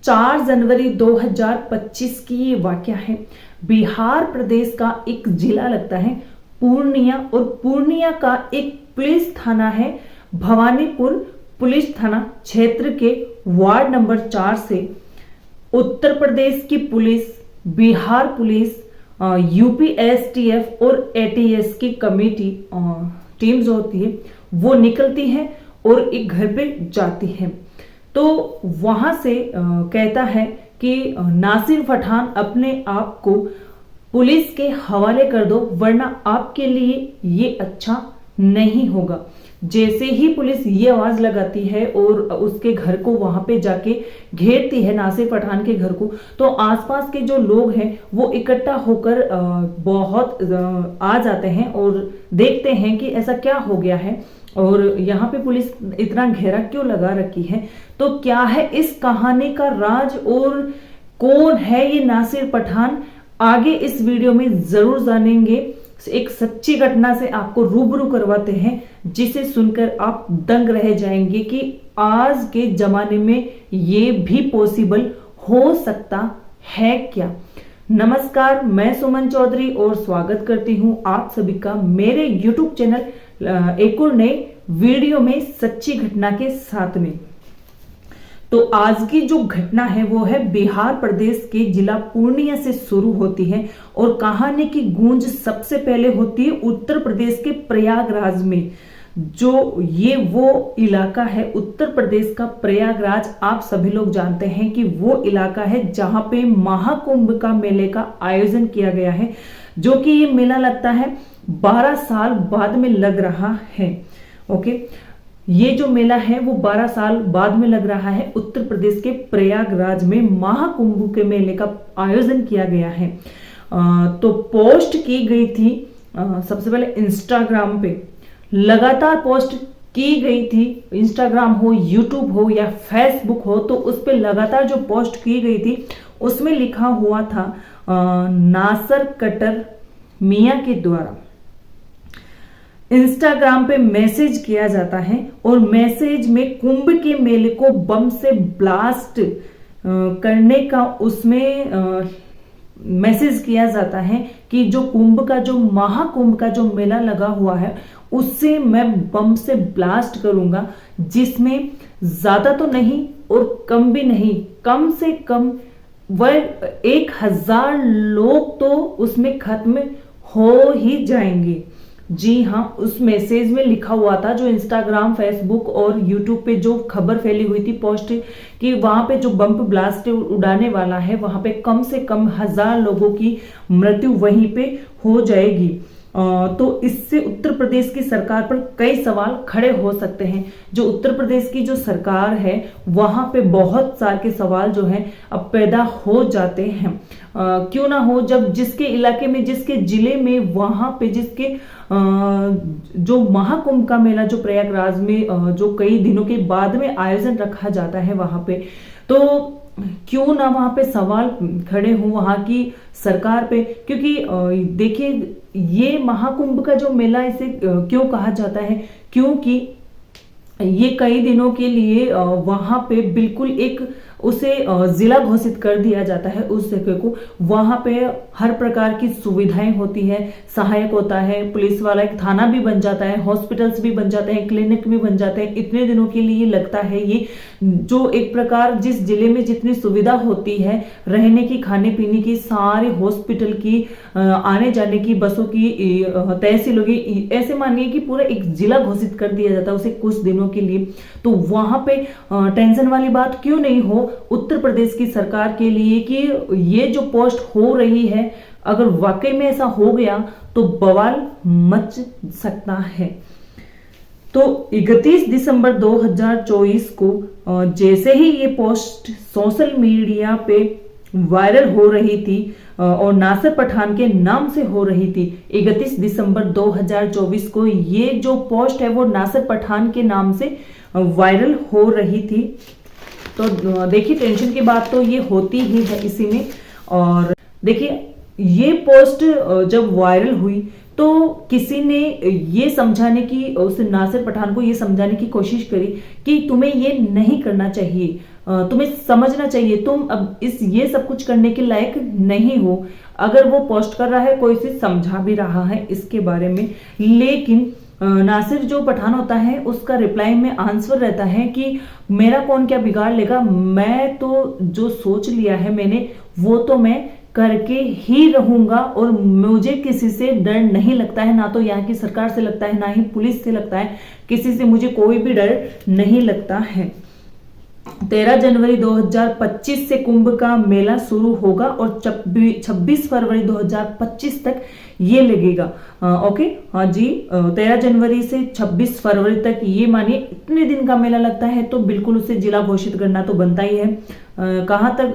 4 जनवरी 2025 की ये वाकया है। बिहार प्रदेश का एक जिला लगता है पूर्णिया, और पूर्णिया का एक पुलिस थाना है भवानीपुर पुलिस थाना क्षेत्र के वार्ड नंबर 4 से उत्तर प्रदेश की police, Bihar police, UP STF और एटीएस की कमेटी टीम जो होती है वो निकलती है और एक घर पे जाती है। तो वहां से कहता है कि नासिर पठान अपने आप को पुलिस के हवाले कर दो, वरना आपके लिए ये अच्छा नहीं होगा। जैसे ही पुलिस ये आवाज लगाती है और उसके घर को वहां पे जाके घेरती है, नासिर पठान के घर को, तो आसपास के जो लोग हैं वो इकट्ठा होकर बहुत आ जाते हैं और देखते हैं कि ऐसा क्या हो गया है और यहाँ पे पुलिस इतना घेरा क्यों लगा रखी है। तो क्या है इस कहानी का राज और कौन है ये नासिर पठान, आगे इस वीडियो में जरूर जानेंगे। एक सच्ची घटना से आपको रूबरू करवाते हैं जिसे सुनकर आप दंग रह जाएंगे कि आज के जमाने में ये भी पॉसिबल हो सकता है क्या। नमस्कार, मैं सुमन चौधरी और स्वागत करती हूं आप सभी का मेरे YouTube चैनल एक और नए वीडियो में सच्ची घटना के साथ में। तो आज की जो घटना है वो है बिहार प्रदेश के जिला पूर्णिया से शुरू होती है और कहानी की गूंज सबसे पहले होती है उत्तर प्रदेश के प्रयागराज में। जो ये वो इलाका है उत्तर प्रदेश का प्रयागराज, आप सभी लोग जानते हैं कि वो इलाका है जहां पे महाकुंभ का मेले का आयोजन किया गया है, जो कि ये मेला लगता है 12 साल बाद में लग रहा है। ओके, ये जो मेला है वो 12 साल बाद में लग रहा है। उत्तर प्रदेश के प्रयागराज में महाकुंभ के मेले का आयोजन किया गया है। तो पोस्ट की गई थी सबसे पहले इंस्टाग्राम पे, लगातार पोस्ट की गई थी। इंस्टाग्राम हो, यूट्यूब हो या फेसबुक हो, तो उस पर लगातार जो पोस्ट की गई थी उसमें लिखा हुआ था नासर कटर मियां के द्वारा इंस्टाग्राम पे मैसेज किया जाता है और मैसेज में कुंभ के मेले को बम से ब्लास्ट करने का उसमें मैसेज किया जाता है कि जो कुंभ का, जो महाकुंभ का जो मेला लगा हुआ है उससे मैं बम से ब्लास्ट करूंगा, जिसमें ज्यादा तो नहीं और कम भी नहीं, कम से कम वह 1000 लोग तो उसमें खत्म हो ही जाएंगे। जी हाँ, उस मैसेज में लिखा हुआ था, जो इंस्टाग्राम, फेसबुक और यूट्यूब पे जो खबर फैली हुई थी पोस्ट कि वहां पे जो बम ब्लास्ट उड़ाने वाला है वहां पे कम से कम 1000 लोगों की मृत्यु वहीं पे हो जाएगी। तो इससे उत्तर प्रदेश की सरकार पर कई सवाल खड़े हो सकते हैं। जो उत्तर प्रदेश की जो सरकार है वहां पे बहुत सारे के सवाल जो हैं अब पैदा हो जाते हैं। क्यों ना हो, जब जिसके इलाके में, जिसके जिले में, वहां पे जिसके जो महाकुंभ का मेला जो प्रयागराज में जो कई दिनों के बाद में आयोजन रखा जाता है वहां पे, तो क्यों ना वहां पे सवाल खड़े हों वहां की सरकार पे। क्योंकि देखिए, ये महाकुंभ का जो मेला इसे क्यों कहा जाता है, क्योंकि ये कई दिनों के लिए वहां पे बिल्कुल एक उसे जिला घोषित कर दिया जाता है उस जगह को। वहां पे हर प्रकार की सुविधाएं होती है, सहायक होता है, पुलिस वाला एक थाना भी बन जाता है, हॉस्पिटल्स भी बन जाते हैं, क्लिनिक भी बन जाते हैं। इतने दिनों के लिए लगता है ये, जो एक प्रकार जिस जिले में जितनी सुविधा होती है रहने की, खाने पीने की, सारे हॉस्पिटल की, आने जाने की, बसों की, तहसीलों की, ऐसे मानिए कि पूरा एक जिला घोषित कर दिया जाता है उसे कुछ दिनों के लिए। तो वहां पे टेंशन वाली बात क्यों नहीं हो उत्तर प्रदेश की सरकार के लिए कि ये जो पोस्ट हो रही है, अगर वाकई में ऐसा हो गया तो बवाल मच सकता है। तो 31 दिसंबर 2024 को जैसे ही ये पोस्ट सोशल मीडिया पे वायरल हो रही थी और नासिर पठान के नाम से हो रही थी, 31 दिसंबर 2024 को ये जो पोस्ट है वो नासिर पठान के नाम से वायरल हो रही थी। तो देखिए, टेंशन की बात तो ये होती ही है इसी में। और देखिए, ये पोस्ट जब वायरल हुई तो किसी ने ये समझाने की, उस नासिर पठान को ये समझाने की कोशिश करी कि तुम्हें ये नहीं करना चाहिए। तुम्हें समझना चाहिए, तुम अब ये सब कुछ करने के लायक नहीं हो। अगर वो पोस्ट कर रहा है, कोई से समझा भी रहा है इसके बारे में, लेकिन नासिर जो पठान होता है उसका रिप्लाई में आंसर रहता है कि मेरा कौन क्या बिगाड़ लेगा, मैं तो जो सोच लिया है मैंने वो तो मैं करके ही रहूंगा और मुझे किसी से डर नहीं लगता है, ना तो यहाँ की सरकार से लगता है, ना ही पुलिस से लगता है, किसी से मुझे कोई भी डर नहीं लगता है। 13 जनवरी 2025 से कुंभ का मेला शुरू होगा और 26 फरवरी 2025 तक ये लगेगा। ओके, हाँ जी, 13 जनवरी से 26 फरवरी तक, ये मानिए इतने दिन का मेला लगता है, तो बिल्कुल उसे जिला घोषित करना तो बनता ही है। कहाँ तक,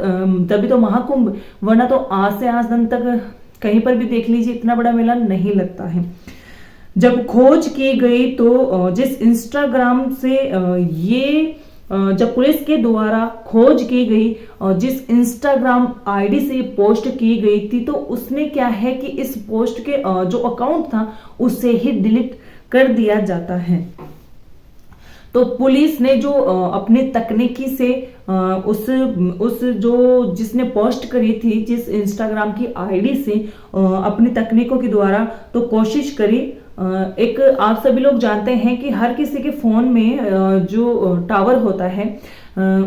तभी तो महाकुंभ, वरना तो आज से आज दिन तक कहीं पर भी देख लीजिए इतना बड़ा मेला नहीं लगता है। जब खोज की गई तो जिस इंस्टाग्राम से ये जब पुलिस के द्वारा खोज की गई, जिस इंस्टाग्राम आईडी से पोस्ट की गई थी, तो उसने क्या है कि इस पोस्ट के जो अकाउंट था उसे ही डिलीट कर दिया जाता है। तो पुलिस ने जो अपनी तकनीकी से उस जो जिसने पोस्ट करी थी, जिस इंस्टाग्राम की आईडी से अपनी तकनीकों के द्वारा तो कोशिश करी। एक आप सभी लोग जानते हैं कि हर किसी के फोन में जो टावर होता है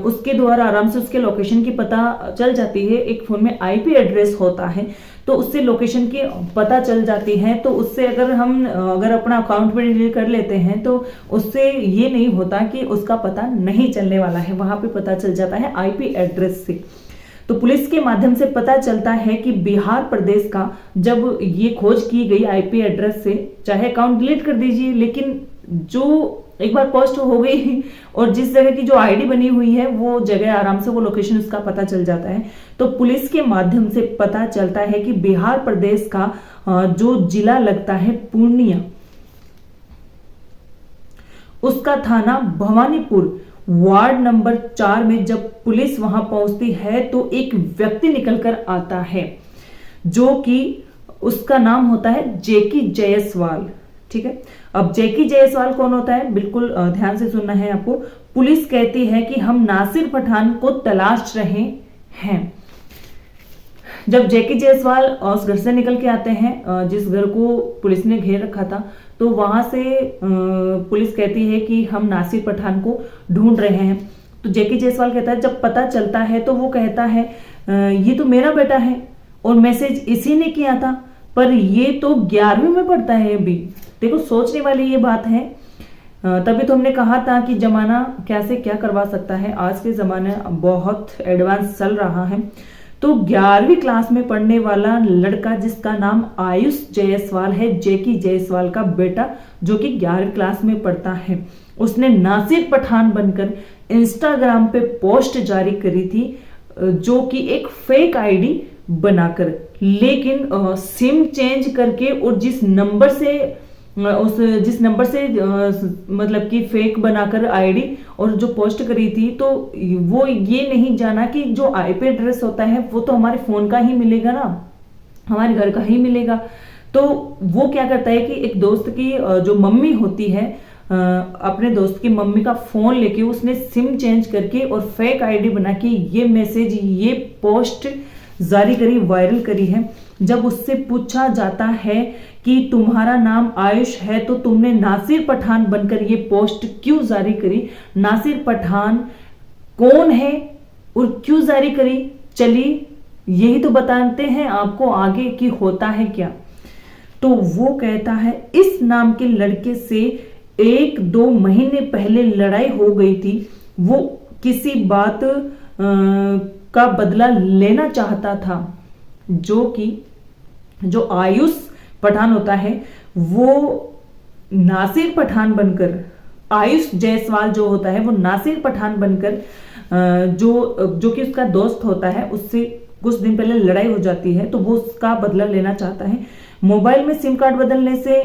उसके द्वारा आराम से उसके लोकेशन की पता चल जाती है। एक फोन में आईपी एड्रेस होता है तो उससे लोकेशन की पता चल जाती है। तो उससे अगर अपना अकाउंट भी डिलीट कर लेते हैं तो उससे ये नहीं होता कि उसका पता नहीं चलने वाला है, वहां पे पता चल जाता है आईपी एड्रेस से। तो पुलिस के माध्यम से पता चलता है कि बिहार प्रदेश का जब ये खोज की गई आईपी एड्रेस से, चाहे अकाउंट डिलीट कर दीजिए, लेकिन जो एक बार पोस्ट हो गई और जिस जगह की जो आईडी बनी हुई है वो जगह आराम से वो लोकेशन उसका पता चल जाता है। तो पुलिस के माध्यम से पता चलता है कि बिहार प्रदेश का जो जिला लगता है पूर्णिया, उसका थाना भवानीपुर वार्ड नंबर 4 में जब पुलिस वहां पहुंचती है तो एक व्यक्ति निकलकर आता है जो कि उसका नाम होता है जेकी जायसवाल। ठीक है, अब जेकी जायसवाल कौन होता है, बिल्कुल ध्यान से सुनना है आपको। पुलिस कहती है कि हम नासिर पठान को तलाश रहे हैं। जब जेकी जायसवाल उस घर से निकल के आते हैं जिस घर को पुलिस ने घेर रखा था, तो वहां से पुलिस कहती है कि हम नासिर पठान को ढूंढ रहे हैं। तो जेकी जायसवाल कहता है, जब पता चलता है तो वो कहता है ये तो मेरा बेटा है और मैसेज इसी ने किया था, पर ये तो 11वीं में पढ़ता है अभी। देखो, सोचने वाली ये बात है। तभी तो हमने कहा था कि जमाना कैसे क्या करवा सकता है। आज के जमाने बहुत एडवांस चल रहा है। तो 11वीं क्लास में पढ़ने वाला लड़का जिसका नाम आयुष जायसवाल है, जेकी जायसवाल का बेटा, जो कि 11वीं क्लास में पढ़ता है, उसने नासिर पठान बनकर इंस्टाग्राम पे पोस्ट जारी करी थी, जो कि एक फेक आईडी बनाकर, लेकिन सिम चेंज करके और जिस नंबर से मतलब कि फेक बनाकर आईडी और जो पोस्ट करी थी, तो वो ये नहीं जाना कि जो आईपी एड्रेस होता है वो तो हमारे फोन का ही मिलेगा ना, हमारे घर का ही मिलेगा। तो वो क्या करता है कि एक दोस्त की जो मम्मी होती है, अपने दोस्त की मम्मी का फोन लेके उसने सिम चेंज करके और फेक आईडी बना के ये मैसेज, ये पोस्ट जारी करी, वायरल करी है। जब उससे पूछा जाता है कि तुम्हारा नाम आयुष है तो तुमने नासिर पठान बनकर ये पोस्ट क्यों जारी करी, नासिर पठान कौन है और क्यों जारी करी, चलिए यही तो बताते हैं आपको आगे कि होता है क्या। तो वो कहता है, इस नाम के लड़के से 1-2 महीने पहले लड़ाई हो गई थी, वो किसी बात का बदला लेना चाहता था, जो आयुष पठान होता है वो नासिर पठान बनकर, आयुष जायसवाल जो होता है वो नासिर पठान बनकर जो कि उसका दोस्त होता है, उससे कुछ दिन पहले लड़ाई हो जाती है, तो वो उसका बदला लेना चाहता है। मोबाइल में सिम कार्ड बदलने से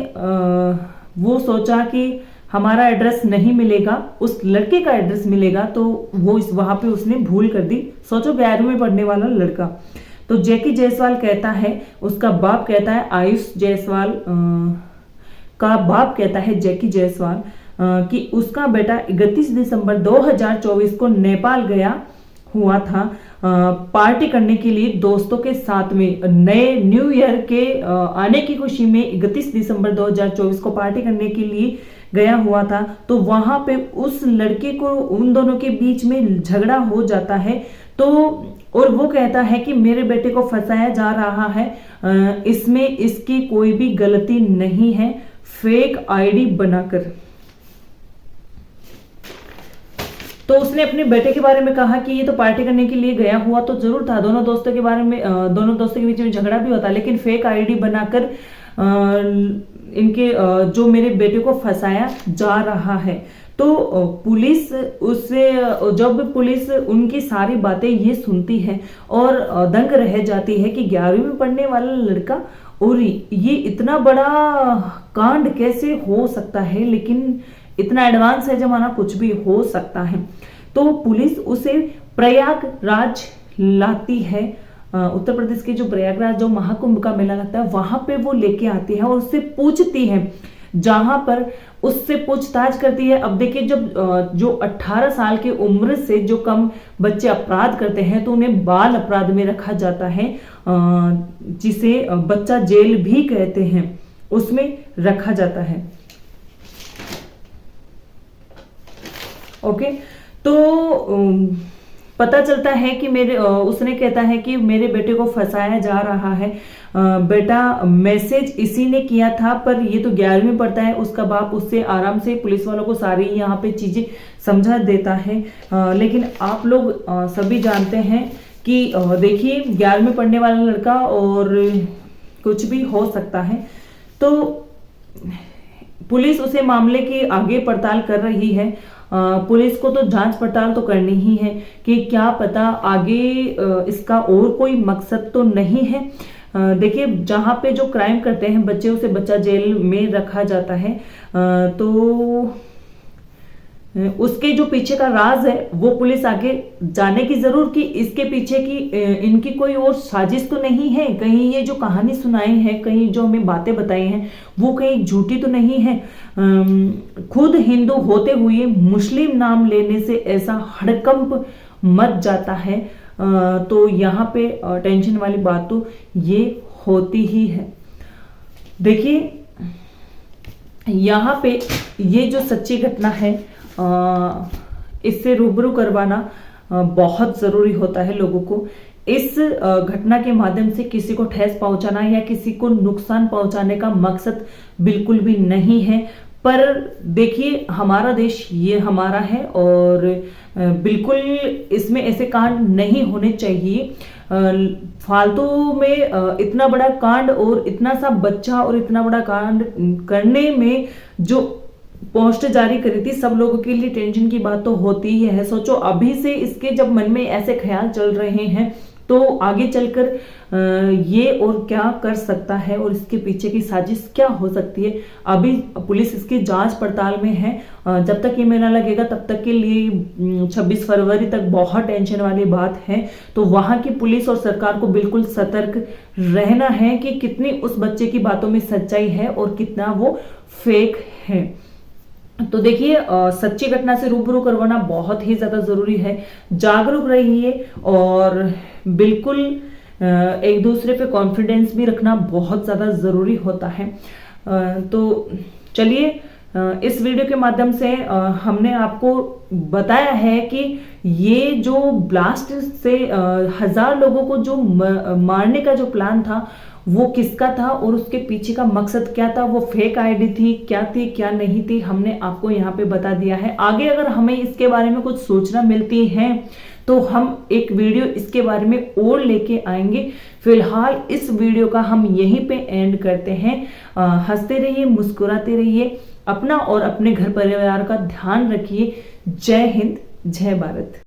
वो सोचा कि हमारा एड्रेस नहीं मिलेगा, उस लड़के का एड्रेस मिलेगा, तो वो वहां पे उसने भूल कर दी। सोचो 11वीं में पढ़ने वाला लड़का। तो जेकी जायसवाल कहता है, उसका बाप कहता है, आयुष जायसवाल का बाप कहता है जेकी जायसवाल, कि उसका बेटा 31 दिसंबर 2024 को नेपाल गया हुआ था पार्टी करने के लिए दोस्तों के साथ में। नए न्यू ईयर के आने की खुशी में 31 दिसंबर 2024 को पार्टी करने के लिए गया हुआ था। तो वहां पे उस लड़के को, उन दोनों के बीच में झगड़ा हो जाता है। तो और वो कहता है कि मेरे बेटे को फंसाया जा रहा है, इसमें इसकी कोई भी गलती नहीं है, फेक आईडी बनाकर। तो उसने अपने बेटे के बारे में कहा कि ये तो पार्टी करने के लिए गया हुआ तो जरूर था, दोनों दोस्तों के बारे में, दोनों दोस्तों के बीच में झगड़ा भी होता, लेकिन फेक आईडी बनाकर इनके जो मेरे बेटे को फंसाया जा रहा है। तो पुलिस उससे, जब पुलिस उनकी सारी बातें ये सुनती है और दंग रह जाती है कि 11वीं में पढ़ने वाला लड़का और ये इतना बड़ा कांड कैसे हो सकता है, लेकिन इतना एडवांस है जमाना, कुछ भी हो सकता है। तो पुलिस उसे प्रयागराज लाती है, उत्तर प्रदेश के जो प्रयागराज जो महाकुंभ का मेला लगता है वहां पे वो लेके आती है और उससे पूछती है, जहां पर उससे पूछताछ करती है। अब देखिए, जब जो 18 साल की उम्र से जो कम बच्चे अपराध करते हैं तो उन्हें बाल अपराध में रखा जाता है, जिसे बच्चा जेल भी कहते हैं, उसमें रखा जाता है। ओके, तो पता चलता है कि उसने कहता है कि मेरे बेटे को फंसाया जा रहा है, बेटा मैसेज इसी ने किया था, पर ये तो 11वीं में पढ़ता है। उसका बाप उससे आराम से पुलिस वालों को सारी यहाँ पे चीजें समझा देता है, लेकिन आप लोग सभी जानते हैं कि देखिए 11वीं में पढ़ने वाला लड़का और कुछ भी हो सकता है। तो पुलिस उसे मामले की आगे पड़ताल कर रही है। पुलिस को तो जांच पड़ताल तो करनी ही है कि क्या पता आगे इसका और कोई मकसद तो नहीं है। देखिए, जहां पे जो क्राइम करते हैं बच्चे, उसे बच्चा जेल में रखा जाता है, तो उसके जो पीछे का राज है वो पुलिस आगे जाने की जरूर कि इसके पीछे की इनकी कोई और साजिश तो नहीं है, कहीं ये जो कहानी सुनाई है, कहीं जो हमें बातें बताई हैं वो कहीं झूठी तो नहीं है। खुद हिंदू होते हुए मुस्लिम नाम लेने से ऐसा हड़कंप मच जाता है, तो यहाँ पे टेंशन वाली बात तो ये होती ही है। देखिए, यहाँ पे ये जो सच्ची घटना है इससे रूबरू करवाना बहुत जरूरी होता है लोगों को। इस घटना के माध्यम से किसी को ठेस पहुंचाना या किसी को नुकसान पहुंचाने का मकसद बिल्कुल भी नहीं है। पर देखिए, हमारा देश ये हमारा है और बिल्कुल इसमें ऐसे कांड नहीं होने चाहिए। फालतू में इतना बड़ा कांड और इतना सा बच्चा और इतना बड़ा कांड करने में जो पोस्ट जारी करी थी, सब लोगों के लिए टेंशन की बात तो होती ही है। सोचो, अभी से इसके जब मन में ऐसे ख्याल चल रहे हैं तो आगे चलकर ये और क्या कर सकता है और इसके पीछे की साजिश क्या हो सकती है। अभी पुलिस इसकी जांच पड़ताल में है। जब तक ये मेला लगेगा तब तक के लिए 26 फरवरी तक बहुत टेंशन वाली बात है। तो वहां की पुलिस और सरकार को बिल्कुल सतर्क रहना है कि कितनी उस बच्चे की बातों में सच्चाई है और कितना वो फेक है। तो देखिए, सच्ची घटना से रूबरू करवाना बहुत ही ज्यादा जरूरी है। जागरूक रहिए और बिल्कुल एक दूसरे पे कॉन्फिडेंस भी रखना बहुत ज्यादा जरूरी होता है। तो चलिए, इस वीडियो के माध्यम से हमने आपको बताया है कि ये जो ब्लास्ट से 1000 लोगों को जो मारने का जो प्लान था वो किसका था और उसके पीछे का मकसद क्या था, वो फेक आईडी थी क्या नहीं थी, हमने आपको यहाँ पे बता दिया है। आगे अगर हमें इसके बारे में कुछ सूचना मिलती है तो हम एक वीडियो इसके बारे में और लेके आएंगे। फिलहाल इस वीडियो का हम यहीं पे एंड करते हैं। हंसते रहिए, मुस्कुराते रहिए, अपना और अपने घर परिवार का ध्यान रखिए। जय हिंद, जय भारत।